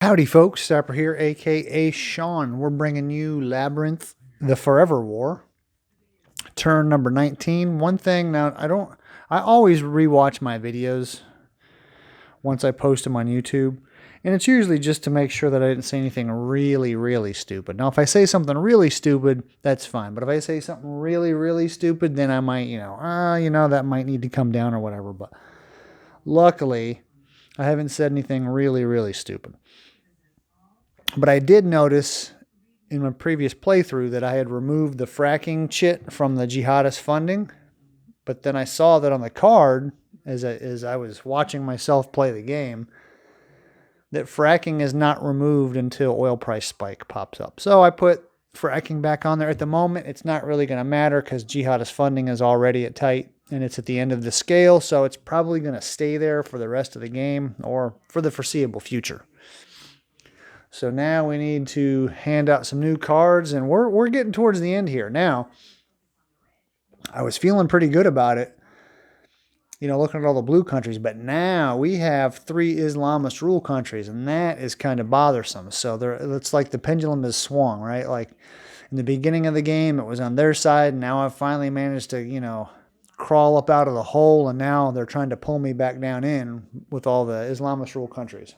Howdy, folks. Sapper here, aka Sean. We're bringing you Labyrinth, the Forever War, turn number 19. One thing now, I always rewatch my videos once I post them on YouTube, and it's usually just to make sure that I didn't say anything really, really stupid. Now, if I say something really stupid, that's fine. But if I say something really, really stupid, then I might, that might need to come down or whatever. But luckily, I haven't said anything really, really stupid. But I did notice in my previous playthrough that I had removed the fracking chit from the jihadist funding, but then I saw that on the card as I was watching myself play the game that fracking is not removed until oil price spike pops up. So I put fracking back on there. At the moment, it's not really going to matter because jihadist funding is already at tight and it's at the end of the scale, so it's probably going to stay there for the rest of the game or for the foreseeable future. So now we need to hand out some new cards, and we're getting towards the end here. Now, I was feeling pretty good about it, looking at all the blue countries, but now we have 3 Islamist rule countries, and that is kind of bothersome. So it's like the pendulum is swung, right? Like in the beginning of the game, it was on their side, and now I've finally managed to, crawl up out of the hole, and now they're trying to pull me back down in with all the Islamist rule countries.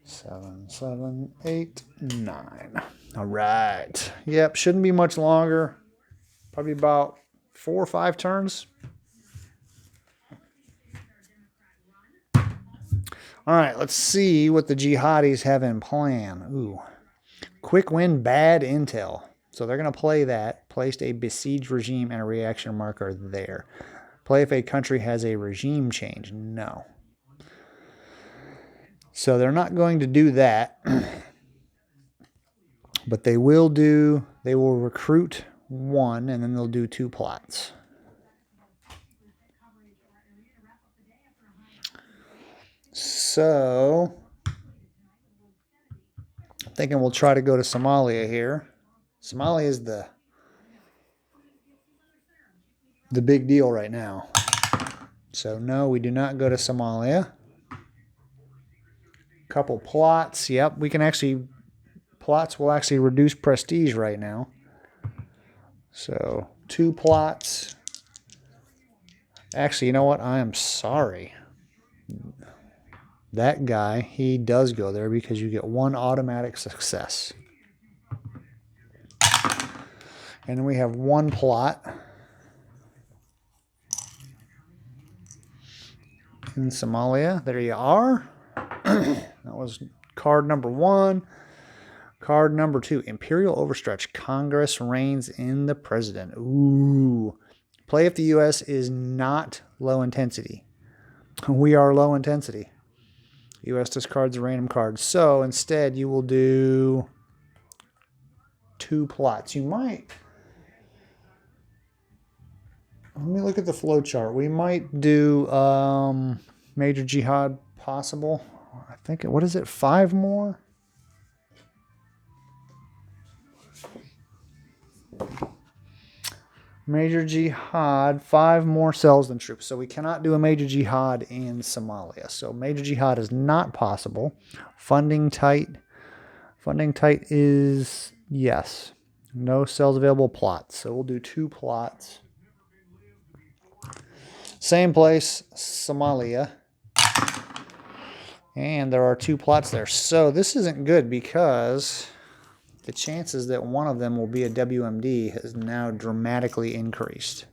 7, 7, 8, 9. All right. Yep, shouldn't be much longer. Probably about 4 or 5 turns. All right, let's see what the jihadis have in plan. Ooh. Quick win, bad intel. So they're going to play that. Placed a besieged regime and a reaction marker there. Play if a country has a regime change. No. So they're not going to do that. But they will recruit 1 and then they'll do 2 plots. So I'm thinking we'll try to go to Somalia here. Somalia is the big deal right now. So no, we do not go to Somalia. Couple plots. Yep, plots will actually reduce prestige right now. So 2 plots. Actually, you know what? I am sorry. That guy, he does go there because you get 1 automatic success. And then we have 1 plot in Somalia. There you are. That was card number 1. Card number 2, Imperial Overstretch. Congress reigns in the president. Ooh. Play if the U.S. is not low intensity. We are low intensity. U.S. discards a random card. So instead, you will do 2 plots. You might. Let me look at the flow chart. We might do major jihad possible. I think, what is it, 5 more? Major jihad, 5 more cells than troops. So we cannot do a major jihad in Somalia. So major jihad is not possible. Funding tight. Funding tight is yes. No cells available, plots. So we'll do 2 plots. Same place, Somalia. And there are 2 plots there. So this isn't good because the chances that one of them will be a WMD has now dramatically increased.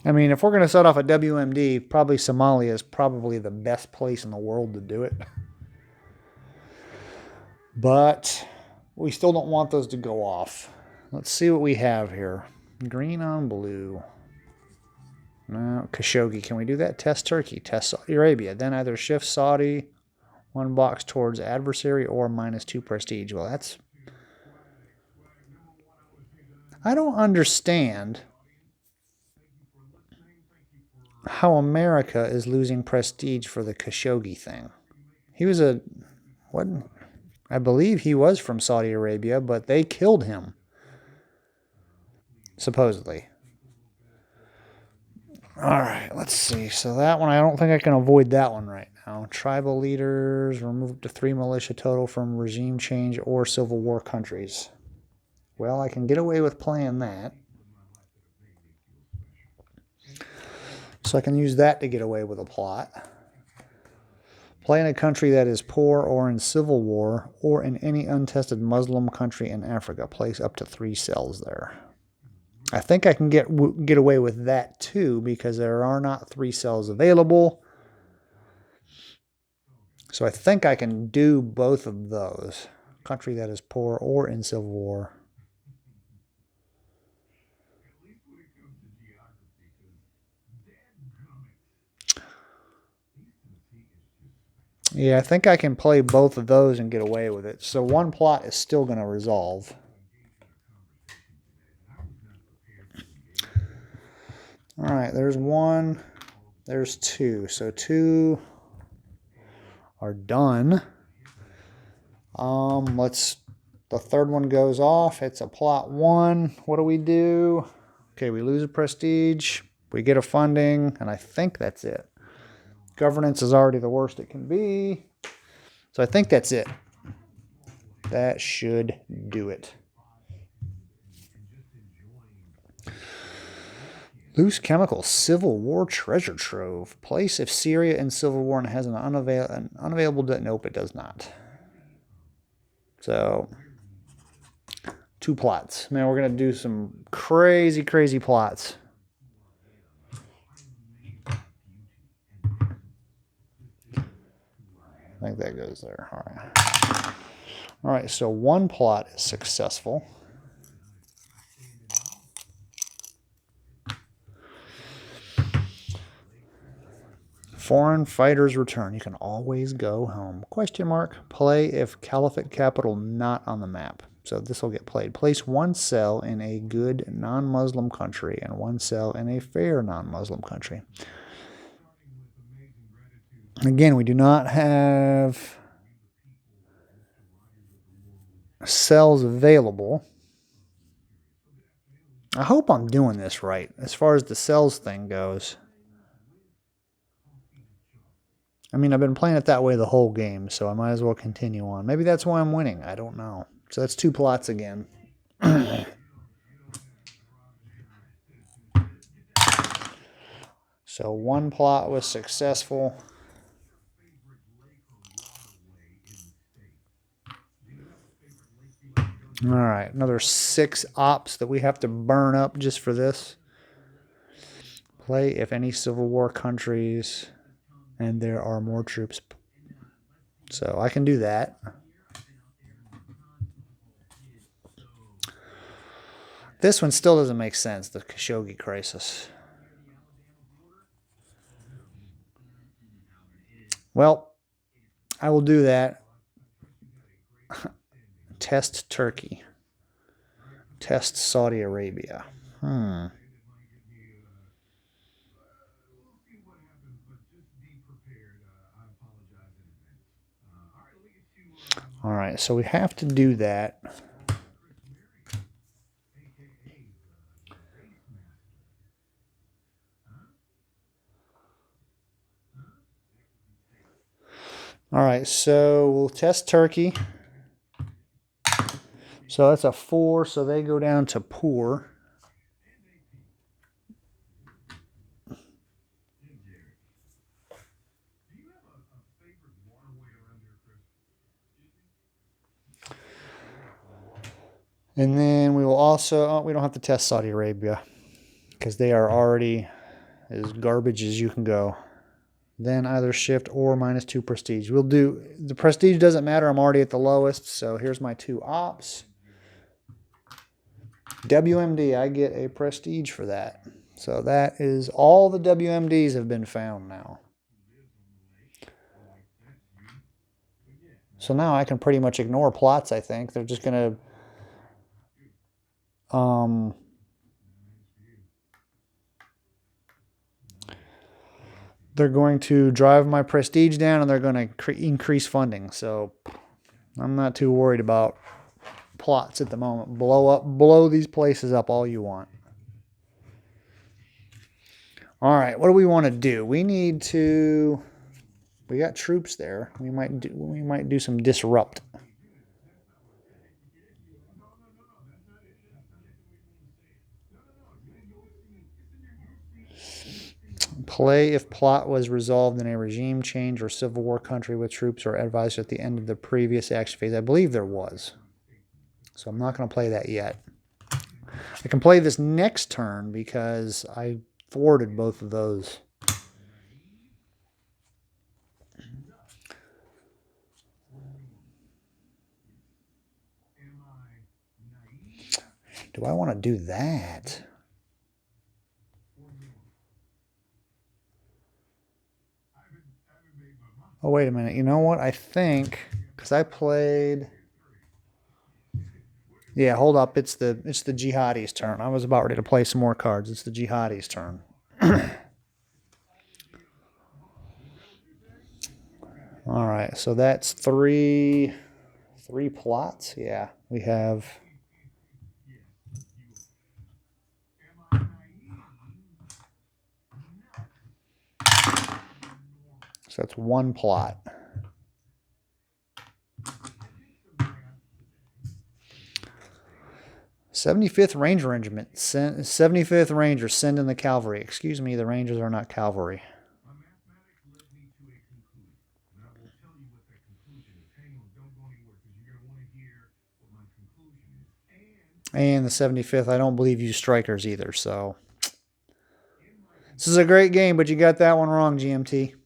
I mean, if we're going to set off a WMD, probably Somalia is probably the best place in the world to do it. But we still don't want those to go off. Let's see what we have here. Green on blue. No, Khashoggi. Can we do that? Test Turkey. Test Saudi Arabia. Then either shift Saudi 1 box towards adversary or -2 prestige. Well, that's... I don't understand how America is losing prestige for the Khashoggi thing. He was I believe he was from Saudi Arabia, but they killed him. supposedly. All right, let's see. So that one, I don't think I can avoid that one right now. Tribal leaders, remove up to 3 militia total from regime change or civil war countries. Well, I can get away with playing that. So I can use that to get away with a plot. Play in a country that is poor or in civil war or in any untested Muslim country in Africa. Place up to 3 cells there. I think I can get away with that too because there are not 3 cells available. So I think I can do both of those. Country that is poor or in civil war. Yeah, I think I can play both of those and get away with it. So one plot is still going to resolve. All right, there's 1. There's 2. So 2 are done. The third one goes off. It's a plot 1. What do we do? Okay, we lose a prestige. We get a funding, and I think that's it. Governance is already the worst it can be. So I think that's it. That should do it. Loose chemical civil war treasure trove. Place if Syria in civil war and has an unavailable debt. Nope, it does not. So 2 plots. Man, we're going to do some crazy, crazy plots. I think that goes there. All right. All right, so 1 plot is successful. Foreign fighters return. You can always go home. Question mark. Play if Caliphate capital not on the map. So this will get played. Place 1 cell in a good non-Muslim country and 1 cell in a fair non-Muslim country. Again, we do not have cells available. I hope I'm doing this right as far as the cells thing goes. I mean, I've been playing it that way the whole game, so I might as well continue on. Maybe that's why I'm winning. I don't know. So that's 2 plots again. So 1 plot was successful. All right, another 6 ops that we have to burn up just for this. Play if any civil war countries and there are more troops. So I can do that. This one still doesn't make sense, the Khashoggi crisis. Well, I will do that. Test Turkey. Test Saudi Arabia. All right, so we have to do that. All right, so we'll test Turkey. So that's a 4, so they go down to poor. And then we will also, we don't have to test Saudi Arabia because they are already as garbage as you can go. Then either shift or -2 prestige. We'll do, the prestige doesn't matter. I'm already at the lowest. So here's my 2 ops. WMD, I get a prestige for that. So that is all the WMDs have been found now. So now I can pretty much ignore plots, I think. They're just going to they're going to drive my prestige down and they're going to increase funding. So I'm not too worried about plots at the moment. Blow these places up all you want. All right, what do we want to do? We need to. We got troops there. We might do some disrupt. Play if plot was resolved in a regime change or civil war country with troops or advised at the end of the previous action phase. I believe there was. So I'm not going to play that yet. I can play this next turn because I thwarted both of those. Do I want to do that? Oh, wait a minute. You know what? I think, because I played... Yeah, hold up. It's the jihadi's turn. I was about ready to play some more cards. It's the jihadi's turn. All right, so that's three plots. Yeah, we have... So that's one plot. 75th Ranger Regiment. 75th Rangers, send in the cavalry. Excuse me, the Rangers are not cavalry. And the 75th, I don't believe use strikers either, so... This is a great game, but you got that one wrong, GMT.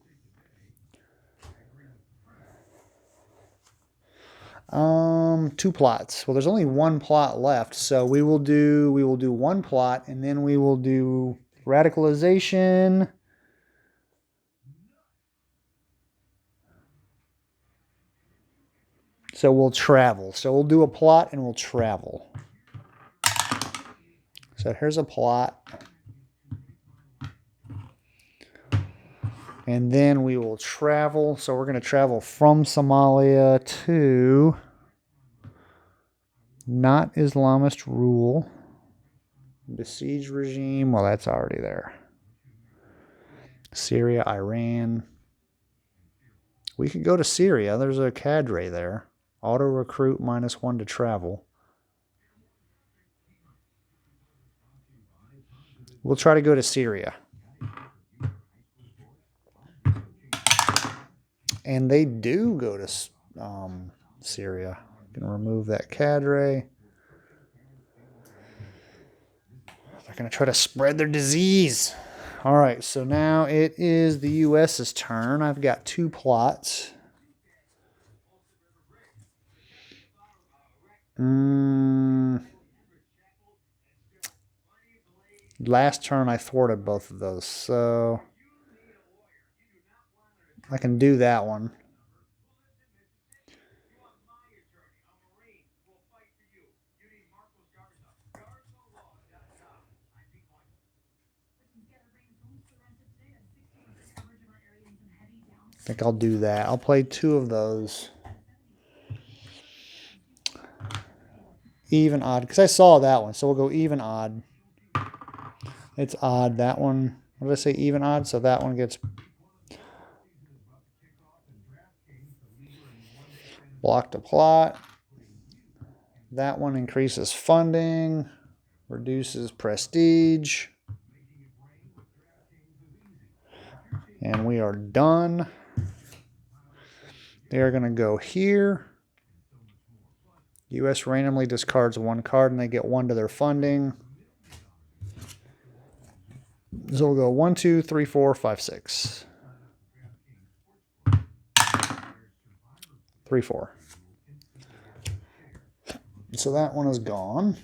Two plots. Well, there's only one plot left, so we will do one plot, and then we will do radicalization. So we'll travel. So we'll do a plot and we'll travel. So here's a plot. And then we will travel. So we're going to travel from Somalia to not Islamist rule. Besieged regime. Well, that's already there. Syria, Iran. We could go to Syria. There's a cadre there. Auto recruit -1 to travel. We'll try to go to Syria. And they do go to Syria. I'm going to remove that cadre. They're going to try to spread their disease. All right, so now it is the U.S.'s turn. I've got two plots. Last turn I thwarted both of those, so I can do that one. I think I'll do that. I'll play two of those. Even, odd, because I saw that one, so we'll go even, odd. It's odd. That one, what did I say, even, odd? So that one gets blocked a plot. That one increases funding, reduces prestige. And we are done. They are going to go here. U.S. randomly discards one card and they get one to their funding. So we'll go 1, 2, 3, 4, 5, 6. 3, 4. So that one is gone.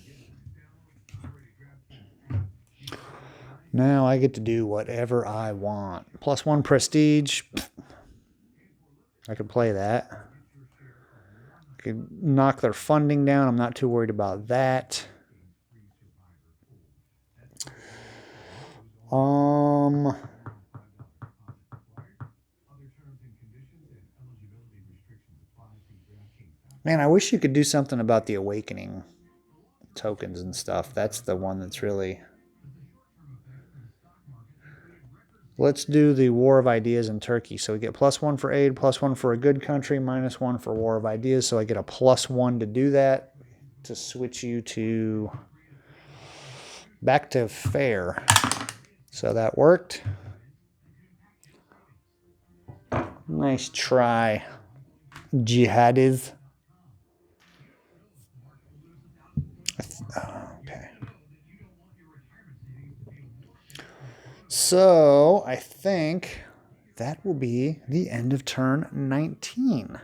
Now I get to do whatever I want. +1 prestige. I could play that. I could knock their funding down. I'm not too worried about that. Man, I wish you could do something about the awakening tokens and stuff. That's the one that's really... Let's do the War of Ideas in Turkey. So we get +1 for aid, +1 for a good country, -1 for War of Ideas. So I get a +1 to do that, to switch you to back to fair. So that worked. Nice try, jihadis. Okay. So I think that will be the end of turn 19.